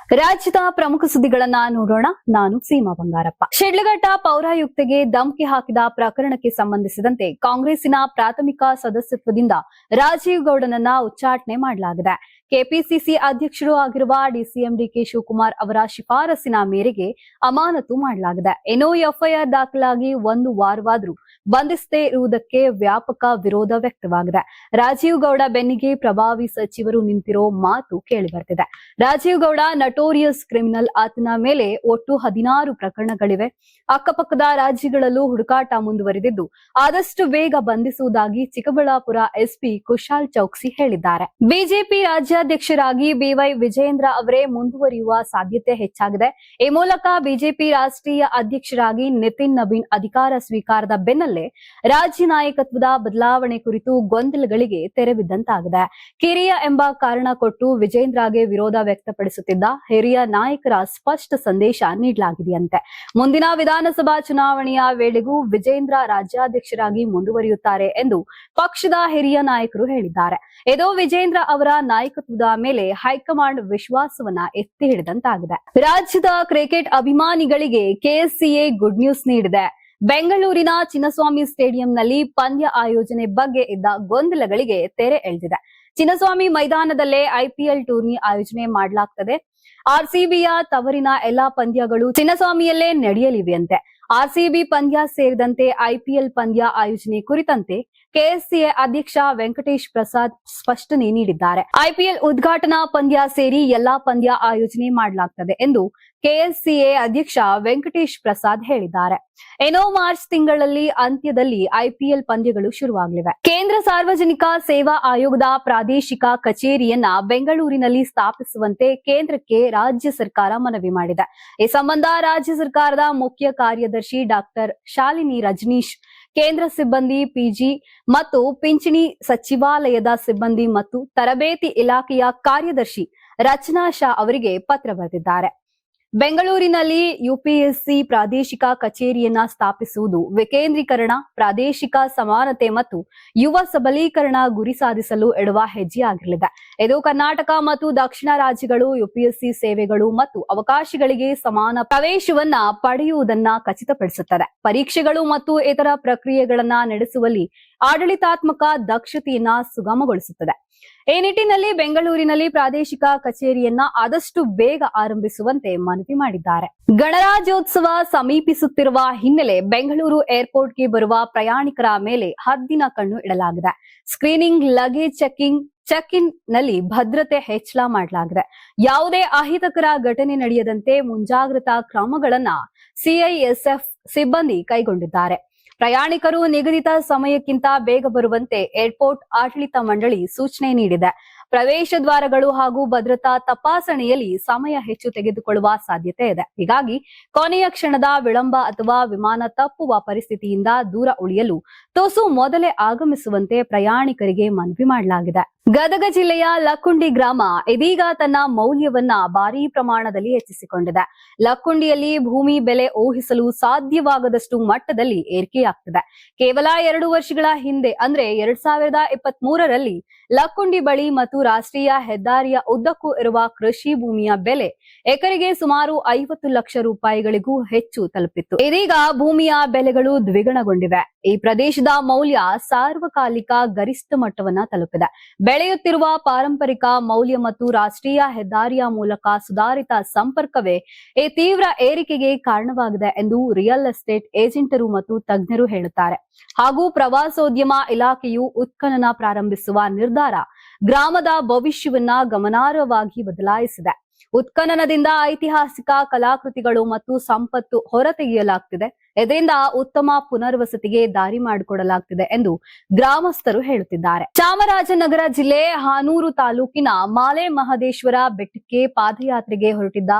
ರಾಜ್ಯದ ಪ್ರಮುಖ ಸುದ್ದಿಗಳನ್ನ ನೋಡೋಣ. ನಾನು ಸೀಮಾ ಬಂಗಾರಪ್ಪ. ಶಿಡ್ಲಘಟ್ಟ ಪೌರಾಯುಕ್ತೆಗೆ ಧಮಕಿ ಹಾಕಿದ ಪ್ರಕರಣಕ್ಕೆ ಸಂಬಂಧಿಸಿದಂತೆ ಕಾಂಗ್ರೆಸ್ಸಿನ ಪ್ರಾಥಮಿಕ ಸದಸ್ಯತ್ವದಿಂದ ರಾಜೀವ್ ಗೌಡನನ್ನ ಉಚ್ಚಾಟನೆ ಮಾಡಲಾಗಿದೆ. ಕೆಪಿಸಿಸಿ ಅಧ್ಯಕ್ಷರು ಆಗಿರುವ ಡಿಸಿಎಂ ಡಿಕೆ ಶಿವಕುಮಾರ್ ಅವರ ಶಿಫಾರಸಿನ ಮೇರೆಗೆ ಅಮಾನತು ಮಾಡಲಾಗಿದೆ. ಇನ್ನು ಎಫ್ಐಆರ್ ದಾಖಲಾಗಿ 1 ವಾರವಾದರೂ ಬಂಧಿಸದೇ ಇರುವುದಕ್ಕೆ ವ್ಯಾಪಕ ವಿರೋಧ ವ್ಯಕ್ತವಾಗಿದೆ. ರಾಜೀವ್ ಗೌಡ ಬೆನ್ನಿಗೆ ಪ್ರಭಾವಿ ಸಚಿವರು ನಿಂತಿರೋ ಮಾತು ಕೇಳಿಬರ್ತಿದೆ. Rajeev Gowda notorious criminal. ಆತನ ಮೇಲೆ ಒಟ್ಟು 16 ಪ್ರಕರಣಗಳಿವೆ. ಅಕ್ಕಪಕ್ಕದ ರಾಜ್ಯಗಳಲ್ಲೂ ಹುಡುಕಾಟ ಮುಂದುವರೆದಿದ್ದು ಆದಷ್ಟು ಬೇಗ ಬಂಧಿಸುವುದಾಗಿ ಚಿಕ್ಕಬಳ್ಳಾಪುರ ಎಸ್ಪಿ ಕುಶಾಲ್ ಚೌಕ್ಸಿ ಹೇಳಿದ್ದಾರೆ. ಬಿಜೆಪಿ ರಾಜ್ಯಾಧ್ಯಕ್ಷರಾಗಿ ಬಿವೈ ವಿಜಯೇಂದ್ರ ಅವರೇ ಮುಂದುವರಿಯುವ ಸಾಧ್ಯತೆ ಹೆಚ್ಚಾಗಿದೆ. ಈ ಮೂಲಕ ಬಿಜೆಪಿ ರಾಷ್ಟ್ರೀಯ ಅಧ್ಯಕ್ಷರಾಗಿ ನಿತಿನ್ ನಬೀನ್ ಅಧಿಕಾರ ಸ್ವೀಕಾರದ ಬೆನ್ನಲ್ಲೇ ರಾಜ್ಯ ನಾಯಕತ್ವದ ಬದಲಾವಣೆ ಕುರಿತು ಗೊಂದಲಗಳಿಗೆ ತೆರೆಬಿದ್ದಂತಾಗಿದೆ. ಕಿರಿಯ ಎಂಬ ಕಾರಣ ಕೊಟ್ಟು ವಿಜೇಂದ್ರಗೆ ವಿರೋಧ ವ್ಯಕ್ತಪಡಿಸುತ್ತಿದ್ದ ಹಿರಿಯ ನಾಯಕರ ಸ್ಪಷ್ಟ ಸಂದೇಶ ನೀಡಲಾಗಿದೆಯಂತೆ. ಮುಂದಿನ ವಿಧಾನಸಭಾ ಚುನಾವಣೆಯ ವೇಳೆಗೂ ವಿಜೇಂದ್ರ ರಾಜ್ಯಾಧ್ಯಕ್ಷರಾಗಿ ಮುಂದುವರಿಯುತ್ತಾರೆ ಎಂದು ಪಕ್ಷದ ಹಿರಿಯ ನಾಯಕರು ಹೇಳಿದ್ದಾರೆ. ಇದು ವಿಜೇಂದ್ರ ಅವರ ನಾಯಕತ್ವದ ಮೇಲೆ ಹೈಕಮಾಂಡ್ ವಿಶ್ವಾಸವನ್ನ ಎತ್ತಿ ಹಿಡಿದಂತಾಗಿದೆ. ರಾಜ್ಯದ ಕ್ರಿಕೆಟ್ ಅಭಿಮಾನಿಗಳಿಗೆ ಕೆಎಸ್ಸಿಎ ಗುಡ್ ನ್ಯೂಸ್ ನೀಡಿದೆ. ಬೆಂಗಳೂರಿನ ಚಿನ್ನಸ್ವಾಮಿ ಸ್ಟೇಡಿಯಂನಲ್ಲಿ ಪಂದ್ಯ ಆಯೋಜನೆ ಬಗ್ಗೆ ಇದ್ದ ಗೊಂದಲಗಳಿಗೆ ತೆರೆ ಎಳೆದಿದೆ. ಚಿನ್ನಸ್ವಾಮಿ ಮೈದಾನದಲ್ಲೇ ಐಪಿಎಲ್ ಟೂರ್ನಿ ಆಯೋಜನೆ ಮಾಡಲಾಗ್ತದೆ. ಆರ್ಸಿಬಿಯ ತವರಿನ ಎಲ್ಲಾ ಪಂದ್ಯಗಳು ಚಿನ್ನಸ್ವಾಮಿಯಲ್ಲೇ ನಡೆಯಲಿವೆಯಂತೆ. ಆರ್ಸಿಬಿ ಪಂದ್ಯ ಸೇರಿದಂತೆ ಐಪಿಎಲ್ ಪಂದ್ಯ ಆಯೋಜನೆ ಕುರಿತಂತೆ ಕೆಎಸ್ಸಿಎ ಅಧ್ಯಕ್ಷ ವೆಂಕಟೇಶ್ ಪ್ರಸಾದ್ ಸ್ಪಷ್ಟನೆ ನೀಡಿದ್ದಾರೆ. ಐಪಿಎಲ್ ಉದ್ಘಾಟನಾ ಪಂದ್ಯ ಸೇರಿ ಎಲ್ಲಾ ಪಂದ್ಯ ಆಯೋಜನೆ ಮಾಡಲಾಗ್ತದೆ ಎಂದು ಕೆಎಸ್ಸಿಎ ಅಧ್ಯಕ್ಷ ವೆಂಕಟೇಶ್ ಪ್ರಸಾದ್ ಹೇಳಿದ್ದಾರೆ. ಏನೋ ಮಾರ್ಚ್ ತಿಂಗಳಲ್ಲಿ ಅಂತ್ಯದಲ್ಲಿ ಐಪಿಎಲ್ ಪಂದ್ಯಗಳು ಶುರುವಾಗಲಿವೆ. ಕೇಂದ್ರ ಸಾರ್ವಜನಿಕ ಸೇವಾ ಆಯೋಗದ ಪ್ರಾದೇಶಿಕ ಕಚೇರಿಯನ್ನ ಬೆಂಗಳೂರಿನಲ್ಲಿ ಸ್ಥಾಪಿಸುವಂತೆ ಕೇಂದ್ರಕ್ಕೆ ರಾಜ್ಯ ಸರ್ಕಾರ ಮನವಿ ಮಾಡಿದೆ. ಈ ಸಂಬಂಧ ರಾಜ್ಯ ಸರ್ಕಾರದ ಮುಖ್ಯ ಕಾರ್ಯದರ್ಶಿ ಡಾಕ್ಟರ್ ಶಾಲಿನಿ ರಜನೀಶ್, ಕೇಂದ್ರ ಸಿಬ್ಬಂದಿ, ಪಿಜಿ ಮತ್ತು ಪಿಂಚಣಿ ಸಚಿವಾಲಯದ ಸಿಬ್ಬಂದಿ ಮತ್ತು ತರಬೇತಿ ಇಲಾಖೆಯ ಕಾರ್ಯದರ್ಶಿ ರಚನಾ ಶಾ ಅವರಿಗೆ ಪತ್ರ ಬರೆದಿದ್ದಾರೆ. ಬೆಂಗಳೂರಿನಲ್ಲಿ ಯುಪಿಎಸ್ಸಿ ಪ್ರಾದೇಶಿಕ ಕಚೇರಿಯನ್ನ ಸ್ಥಾಪಿಸುವುದು ವಿಕೇಂದ್ರೀಕರಣ, ಪ್ರಾದೇಶಿಕ ಸಮಾನತೆ ಮತ್ತು ಯುವ ಸಬಲೀಕರಣ ಗುರಿ ಸಾಧಿಸಲು ಇಡುವ ಹೆಜ್ಜೆಯಾಗಿರಲಿದೆ. ಇದು ಕರ್ನಾಟಕ ಮತ್ತು ದಕ್ಷಿಣ ರಾಜ್ಯಗಳು ಯುಪಿಎಸ್ಸಿ ಸೇವೆಗಳು ಮತ್ತು ಅವಕಾಶಗಳಿಗೆ ಸಮಾನ ಪ್ರವೇಶವನ್ನ ಪಡೆಯುವುದನ್ನ ಖಚಿತಪಡಿಸುತ್ತದೆ. ಪರೀಕ್ಷೆಗಳು ಮತ್ತು ಇತರ ಪ್ರಕ್ರಿಯೆಗಳನ್ನ ನಡೆಸುವಲ್ಲಿ ಆಡಳಿತಾತ್ಮಕ ದಕ್ಷತೆಯನ್ನ ಸುಗಮಗೊಳಿಸುತ್ತದೆ. ಈ ನಿಟ್ಟಿನಲ್ಲಿ ಬೆಂಗಳೂರಿನಲ್ಲಿ ಪ್ರಾದೇಶಿಕ ಕಚೇರಿಯನ್ನ ಆದಷ್ಟು ಬೇಗ ಆರಂಭಿಸುವಂತೆ ಮನವಿ ಮಾಡಿದ್ದಾರೆ. ಗಣರಾಜ್ಯೋತ್ಸವ ಸಮೀಪಿಸುತ್ತಿರುವ ಹಿನ್ನೆಲೆ ಬೆಂಗಳೂರು ಏರ್ಪೋರ್ಟ್ಗೆ ಬರುವ ಪ್ರಯಾಣಿಕರ ಮೇಲೆ ಹದ್ದಿನ ಕಣ್ಣು ಇಡಲಾಗಿದೆ. ಸ್ಕ್ರೀನಿಂಗ್, ಲಗೇಜ್ ಚೆಕ್ ಇನ್ ನಲ್ಲಿ ಭದ್ರತೆ ಹೆಚ್ಚಳ ಮಾಡಲಾಗಿದೆ. ಯಾವುದೇ ಅಹಿತಕರ ಘಟನೆ ನಡೆಯದಂತೆ ಮುಂಜಾಗ್ರತಾ ಕ್ರಮಗಳನ್ನ ಸಿಐಎಸ್ಎಫ್ ಸಿಬ್ಬಂದಿ ಕೈಗೊಂಡಿದ್ದಾರೆ. ಪ್ರಯಾಣಿಕರು ನಿಗದಿತ ಸಮಯಕ್ಕಿಂತ ಬೇಗ ಬರುವಂತೆ ಏರ್ಪೋರ್ಟ್ ಆಡಳಿತ ಮಂಡಳಿ ಸೂಚನೆ ನೀಡಿದೆ. ಪ್ರವೇಶ ದ್ವಾರಗಳು ಹಾಗೂ ಭದ್ರತಾ ತಪಾಸಣೆಯಲ್ಲಿ ಸಮಯ ಹೆಚ್ಚು ತೆಗೆದುಕೊಳ್ಳುವ ಸಾಧ್ಯತೆ ಇದೆ. ಹೀಗಾಗಿ ಕೊನೆಯ ಕ್ಷಣದ ವಿಳಂಬ ಅಥವಾ ವಿಮಾನ ತಪ್ಪುವ ಪರಿಸ್ಥಿತಿಯಿಂದ ದೂರ ಉಳಿಯಲು ತುಸು ಮೊದಲೇ ಆಗಮಿಸುವಂತೆ ಪ್ರಯಾಣಿಕರಿಗೆ ಮನವಿ ಮಾಡಲಾಗಿದೆ. ಗದಗ ಜಿಲ್ಲೆಯ ಲಕ್ಕುಂಡಿ ಗ್ರಾಮ ಇದೀಗ ತನ್ನ ಮೌಲ್ಯವನ್ನ ಭಾರೀ ಪ್ರಮಾಣದಲ್ಲಿ ಹೆಚ್ಚಿಸಿಕೊಂಡಿದೆ. ಲಕ್ಕುಂಡಿಯಲ್ಲಿ ಭೂಮಿ ಬೆಲೆ ಊಹಿಸಲು ಸಾಧ್ಯವಾಗದಷ್ಟು ಮಟ್ಟದಲ್ಲಿ ಏರಿಕೆಯಾಗ್ತಿದೆ. ಕೇವಲ 2 ವರ್ಷಗಳ ಹಿಂದೆ ಅಂದ್ರೆ 2023ರಲ್ಲಿ ಲಕ್ಕುಂಡಿ ಬಳಿ ಮತ್ತು ರಾಷ್ಟ್ರೀಯ ಹೆದ್ದಾರಿಯ ಉದ್ದಕ್ಕೂ ಇರುವ ಕೃಷಿ ಭೂಮಿಯ ಬೆಲೆ ಎಕರೆಗೆ ಸುಮಾರು 50 ಲಕ್ಷ ರೂಪಾಯಿಗಳಿಗೂ ಹೆಚ್ಚು ತಲುಪಿತ್ತು. ಇದೀಗ ಭೂಮಿಯ ಬೆಲೆಗಳು ದ್ವಿಗುಣಗೊಂಡಿವೆ. ಈ ಪ್ರದೇಶದ ಮೌಲ್ಯ ಸಾರ್ವಕಾಲಿಕ ಗರಿಷ್ಠ ಮಟ್ಟವನ್ನ ತಲುಪಿದೆ. ಬೆಳೆಯುತ್ತಿರುವ ಪಾರಂಪರಿಕ ಮೌಲ್ಯ ಮತ್ತು ರಾಷ್ಟ್ರೀಯ ಹೆದ್ದಾರಿಯ ಮೂಲಕ ಸುಧಾರಿತ ಸಂಪರ್ಕವೇ ಈ ತೀವ್ರ ಏರಿಕೆಗೆ ಕಾರಣವಾಗಿದೆ ಎಂದು ರಿಯಲ್ ಎಸ್ಟೇಟ್ ಏಜೆಂಟರು ಮತ್ತು ತಜ್ಞರು ಹೇಳುತ್ತಾರೆ. ಹಾಗೂ ಪ್ರವಾಸೋದ್ಯಮ ಇಲಾಖೆಯು ಉತ್ಖನನ ಪ್ರಾರಂಭಿಸುವ ನಿರ್ಧಾರ ಗ್ರಾಮದ ಭವಿಷ್ಯವನ್ನ ಗಮನಾರ್ಹವಾಗಿ ಬದಲಾಯಿಸಿದೆ. ಉತ್ಖನನದಿಂದ ಐತಿಹಾಸಿಕ ಕಲಾಕೃತಿಗಳು ಮತ್ತು ಸಂಪತ್ತು ಹೊರತೆಗೆಯಲಾಗ್ತಿದೆ. ಇದರಿಂದ ಉತ್ತಮ ಪುನರ್ವಸತಿಗೆ ದಾರಿ ಮಾಡಿಕೊಡಲಾಗ್ತಿದೆ ಎಂದು ಗ್ರಾಮಸ್ಥರು ಹೇಳುತ್ತಿದ್ದಾರೆ. ಚಾಮರಾಜನಗರ ಜಿಲ್ಲೆ ಹಾನೂರು ತಾಲೂಕಿನ ಮಾಲೆ ಮಹದೇಶ್ವರ ಬೆಟ್ಟಕ್ಕೆ ಪಾದಯಾತ್ರೆಗೆ ಹೊರಟಿದ್ದ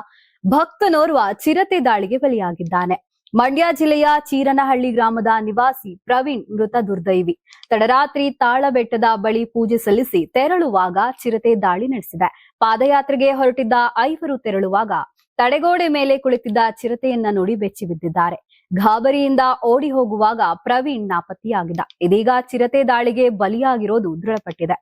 ಭಕ್ತನೋರ್ವ ಚಿರತೆ ದಾಳಿಗೆ ಬಲಿಯಾಗಿದ್ದಾನೆ. ಮಂಡ್ಯ ಜಿಲ್ಲೆಯ ಚೀರನಹಳ್ಳಿ ಗ್ರಾಮದ ನಿವಾಸಿ ಪ್ರವೀಣ್ ಮೃತ ದುರ್ದೈವಿ. ತಡರಾತ್ರಿ ತಾಳಬೆಟ್ಟದ ಬಳಿ ಪೂಜೆ ಸಲ್ಲಿಸಿ ತೆರಳುವಾಗ ಚಿರತೆ ದಾಳಿ ನಡೆಸಿದೆ. ಪಾದಯಾತ್ರೆಗೆ ಹೊರಟಿದ್ದ 5 ತೆರಳುವಾಗ ತಡೆಗೋಡೆ ಮೇಲೆ ಕುಳಿತಿದ್ದ ಚಿರತೆಯನ್ನ ನೋಡಿ ಬೆಚ್ಚಿ ಬಿದ್ದಿದ್ದಾರೆ. ಗಾಬರಿಯಿಂದ ಓಡಿ ಹೋಗುವಾಗ ಪ್ರವೀಣ್ ನಾಪತ್ತೆಯಾಗಿದ್ದ. ಇದೀಗ ಚಿರತೆ ದಾಳಿಗೆ ಬಲಿಯಾಗಿರೋದು ದೃಢಪಟ್ಟಿದೆ.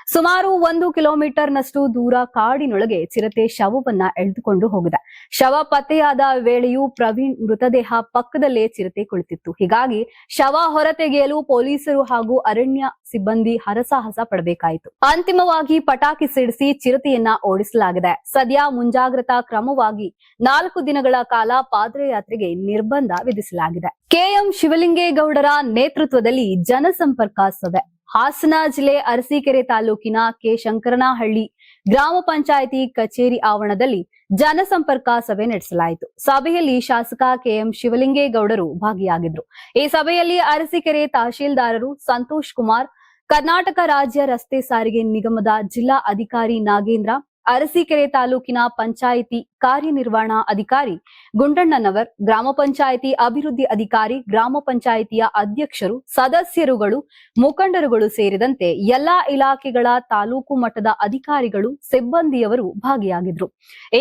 ಸುಮಾರು 1 ಕಿಲೋಮೀಟರ್ನಷ್ಟು ದೂರ ಕಾಡಿನೊಳಗೆ ಚಿರತೆ ಶವವನ್ನ ಎಳೆದುಕೊಂಡು ಹೋಗಿದೆ. ಶವ ಪತ್ತೆಯಾದ ವೇಳೆಯೂ ಪ್ರವೀಣ್ ಮೃತದೇಹ ಪಕ್ಕದಲ್ಲೇ ಚಿರತೆ ಕುಳಿತಿತ್ತು. ಹೀಗಾಗಿ ಶವ ಹೊರತೆಗೆಯಲು ಪೊಲೀಸರು ಹಾಗೂ ಅರಣ್ಯ ಸಿಬ್ಬಂದಿ ಹರಸಾಹಸ ಪಡಬೇಕಾಯಿತು. ಅಂತಿಮವಾಗಿ ಪಟಾಕಿ ಸಿಡಿಸಿ ಚಿರತೆಯನ್ನ ಓಡಿಸಲಾಗಿದೆ. ಸದ್ಯ ಮುಂಜಾಗ್ರತಾ ಕ್ರಮವಾಗಿ 4 ದಿನಗಳ ಕಾಲ ಪಾದಯಾತ್ರೆಗೆ ನಿರ್ಬಂಧ ವಿಧಿಸಲಾಗಿದೆ. ಕೆಎಂ ಶಿವಲಿಂಗೇಗೌಡರ ನೇತೃತ್ವದಲ್ಲಿ ಜನಸಂಪರ್ಕ ಸಭೆ. ಹಾಸನ ಜಿಲ್ಲೆ ಅರಸೀಕೆರೆ ತಾಲೂಕಿನ ಕೆ ಶಂಕರನಹಳ್ಳಿ ಗ್ರಾಮ ಪಂಚಾಯಿತಿ ಕಚೇರಿ ಆವರಣದಲ್ಲಿ ಜನಸಂಪರ್ಕ ಸಭೆ ನಡೆಸಲಾಯಿತು. ಸಭೆಯಲ್ಲಿ ಶಾಸಕ ಕೆಎಂ ಶಿವಲಿಂಗೇಗೌಡರು ಭಾಗಿಯಾಗಿದ್ರು. ಈ ಸಭೆಯಲ್ಲಿ ಅರಸೀಕೆರೆ ತಹಶೀಲ್ದಾರರು ಸಂತೋಷ್ ಕುಮಾರ್, ಕರ್ನಾಟಕ ರಾಜ್ಯ ರಸ್ತೆ ಸಾರಿಗೆ ನಿಗಮದ ಜಿಲ್ಲಾ ಅಧಿಕಾರಿ ನಾಗೇಂದ್ರ, ಅರಸೀಕೆರೆ ತಾಲೂಕಿನ ಪಂಚಾಯಿತಿ ಕಾರ್ಯನಿರ್ವಹಣಾ ಅಧಿಕಾರಿ ಗುಂಡಣ್ಣನವರ್, ಗ್ರಾಮ ಪಂಚಾಯಿತಿ ಅಭಿವೃದ್ಧಿ ಅಧಿಕಾರಿ, ಗ್ರಾಮ ಪಂಚಾಯಿತಿಯ ಅಧ್ಯಕ್ಷರು, ಸದಸ್ಯರುಗಳು, ಮುಖಂಡರುಗಳು ಸೇರಿದಂತೆ ಎಲ್ಲಾ ಇಲಾಖೆಗಳ ತಾಲೂಕು ಮಟ್ಟದ ಅಧಿಕಾರಿಗಳು, ಸಿಬ್ಬಂದಿಯವರು ಭಾಗಿಯಾಗಿದ್ರು.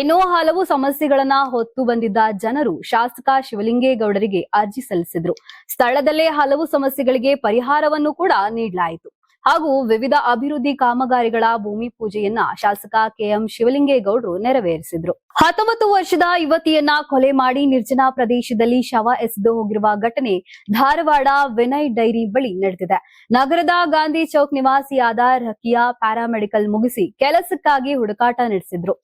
ಇನ್ನೂ ಹಲವು ಸಮಸ್ಯೆಗಳನ್ನ ಹೊತ್ತು ಬಂದಿದ್ದ ಜನರು ಶಾಸಕ ಶಿವಲಿಂಗೇಗೌಡರಿಗೆ ಅರ್ಜಿ ಸಲ್ಲಿಸಿದ್ರು. ಸ್ಥಳದಲ್ಲೇ ಹಲವು ಸಮಸ್ಯೆಗಳಿಗೆ ಪರಿಹಾರವನ್ನು ಕೂಡ ನೀಡಲಾಯಿತು. ಹಾಗೂ ವಿವಿಧ ಅಭಿವೃದ್ಧಿ ಕಾಮಗಾರಿಗಳ ಭೂಮಿ ಪೂಜೆಯನ್ನ ಶಾಸಕ ಕೆಎಂ ಶಿವಲಿಂಗೇಗೌಡರು ನೆರವೇರಿಸಿದ್ರು. 19 ವರ್ಷದ ಯುವತಿಯನ್ನ ಕೊಲೆ ಮಾಡಿ ನಿರ್ಜನ ಪ್ರದೇಶದಲ್ಲಿ ಶವ ಎಸೆದು ಹೋಗಿರುವ ಘಟನೆ ಧಾರವಾಡ ವಿನಯ್ ಡೈರಿ ಬಳಿ ನಡೆದಿದೆ. ನಗರದ ಗಾಂಧಿ ಚೌಕ್ ನಿವಾಸಿಯಾದ ರಕಿಯಾ ಪ್ಯಾರಾಮೆಡಿಕಲ್ ಮುಗಿಸಿ ಕೆಲಸಕ್ಕಾಗಿ ಹುಡುಕಾಟ ನಡೆಸಿದ್ರು.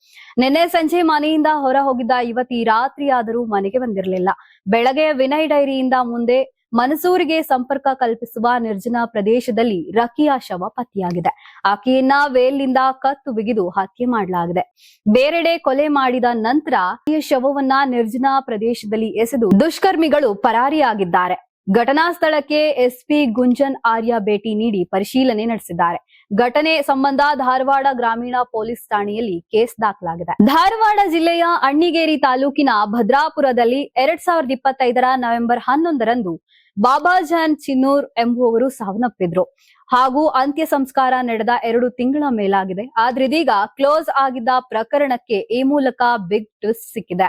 ನಿನ್ನೆ ಸಂಜೆ ಮನೆಯಿಂದ ಹೊರ ಹೋಗಿದ್ದ ಯುವತಿ ರಾತ್ರಿಯಾದರೂ ಮನೆಗೆ ಬಂದಿರಲಿಲ್ಲ. ಬೆಳಗ್ಗೆ ವಿನಯ್ ಡೈರಿಯಿಂದ ಮುಂದೆ ಮನಸೂರಿಗೆ ಸಂಪರ್ಕ ಕಲ್ಪಿಸುವ ನಿರ್ಜನ ಪ್ರದೇಶದಲ್ಲಿ ರಕಿಯಾ ಶವ ಪತ್ತೆಯಾಗಿದೆ. ಆಕೆಯನ್ನ ವೇಲ್ನಿಂದ ಕತ್ತು ಬಿಗಿದು ಹತ್ಯೆ ಮಾಡಲಾಗಿದೆ. ಬೇರೆಡೆ ಕೊಲೆ ಮಾಡಿದ ನಂತರ ಈ ಶವವನ್ನ ನಿರ್ಜನ ಪ್ರದೇಶದಲ್ಲಿ ಎಸೆದು ದುಷ್ಕರ್ಮಿಗಳು ಪರಾರಿಯಾಗಿದ್ದಾರೆ. ಘಟನಾ ಸ್ಥಳಕ್ಕೆ ಎಸ್ಪಿ ಗುಂಜನ್ ಆರ್ಯ ಭೇಟಿ ನೀಡಿ ಪರಿಶೀಲನೆ ನಡೆಸಿದ್ದಾರೆ. ಘಟನೆ ಸಂಬಂಧ ಧಾರವಾಡ ಗ್ರಾಮೀಣ ಪೊಲೀಸ್ ಠಾಣೆಯಲ್ಲಿ ಕೇಸ್ ದಾಖಲಾಗಿದೆ. ಧಾರವಾಡ ಜಿಲ್ಲೆಯ ಅಣ್ಣಿಗೇರಿ ತಾಲೂಕಿನ ಭದ್ರಾಪುರದಲ್ಲಿ 2025 ನವೆಂಬರ್ 11ರಂದು ಬಾಬಾಜಾನ್ ಚಿನ್ನೂರ್ ಎಂಬುವವರು ಸಾವನ್ನಪ್ಪಿದ್ರು ಹಾಗೂ ಅಂತ್ಯ ಸಂಸ್ಕಾರ ನಡೆದ 2 ತಿಂಗಳ ಮೇಲಾಗಿದೆ. ಆದ್ರೆ ಇದೀಗ ಕ್ಲೋಸ್ ಆಗಿದ್ದ ಪ್ರಕರಣಕ್ಕೆ ಈ ಮೂಲಕ ಬಿಗ್ ಟ್ವಿಸ್ಟ್ ಸಿಕ್ಕಿದೆ.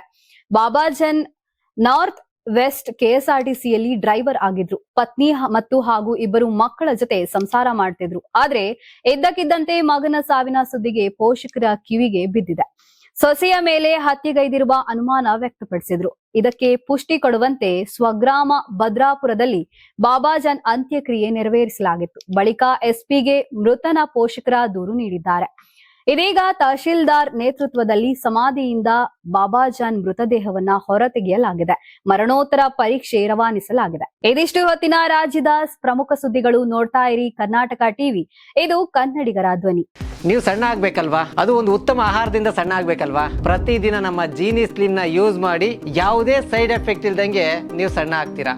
ಬಾಬಾಜಾನ್ ನಾರ್ತ್ ವೆಸ್ಟ್ ಕೆಎಸ್ಆರ್ಟಿಸಿಯಲ್ಲಿ ಡ್ರೈವರ್ ಆಗಿದ್ರು. ಪತ್ನಿ ಮತ್ತು ಹಾಗೂ 2 ಮಕ್ಕಳ ಜೊತೆ ಸಂಸಾರ ಮಾಡ್ತಿದ್ರು. ಆದ್ರೆ ಇದ್ದಕ್ಕಿದ್ದಂತೆ ಮಗನ ಸಾವಿನ ಸುದ್ದಿಗೆ ಪೋಷಕರ ಕಿವಿಗೆ ಬಿದ್ದಿದೆ. ಸೊಸೆಯ ಮೇಲೆ ಹತ್ಯೆಗೈದಿರುವ ಅನುಮಾನ ವ್ಯಕ್ತಪಡಿಸಿದ್ರು. ಇದಕ್ಕೆ ಪುಷ್ಟಿ ಕೊಡುವಂತೆ ಸ್ವಗ್ರಾಮ ಭದ್ರಾಪುರದಲ್ಲಿ ಬಾಬಾಜಾನ್ ಅಂತ್ಯಕ್ರಿಯೆ ನೆರವೇರಿಸಲಾಗಿತ್ತು. ಬಳಿಕ ಎಸ್ಪಿಗೆ ಮೃತನ ಪೋಷಕರ ದೂರು ನೀಡಿದ್ದಾರೆ. ಇದೀಗ ತಹಶೀಲ್ದಾರ್ ನೇತೃತ್ವದಲ್ಲಿ ಸಮಾಧಿಯಿಂದ ಬಾಬಾಜಾನ್ ಮೃತದೇಹವನ್ನ ಹೊರತೆಗೆಯಲಾಗಿದೆ. ಮರಣೋತ್ತರ ಪರೀಕ್ಷೆ ರವಾನಿಸಲಾಗಿದೆ. ಇದಿಷ್ಟು ಹೊತ್ತಿನ ರಾಜ್ಯದ ಪ್ರಮುಖ ಸುದ್ದಿಗಳು. ನೋಡ್ತಾ ಇರಿ ಕರ್ನಾಟಕ ಟಿವಿ, ಇದು ಕನ್ನಡಿಗರ ಧ್ವನಿ. ನೀವು ಸಣ್ಣ ಆಗ್ಬೇಕಲ್ವಾ? ಅದು ಒಂದು ಉತ್ತಮ ಆಹಾರದಿಂದ ಸಣ್ಣ ಆಗ್ಬೇಕಲ್ವಾ? ಪ್ರತಿದಿನ ನಮ್ಮ ಜೀನಿ ಸ್ಲಿಮ್ ನ ಯೂಸ್ ಮಾಡಿ ಯಾವುದೇ ಸೈಡ್ ಎಫೆಕ್ಟ್ ಇಲ್ದಂಗೆ ನೀವು ಸಣ್ಣ ಆಗ್ತೀರಾ.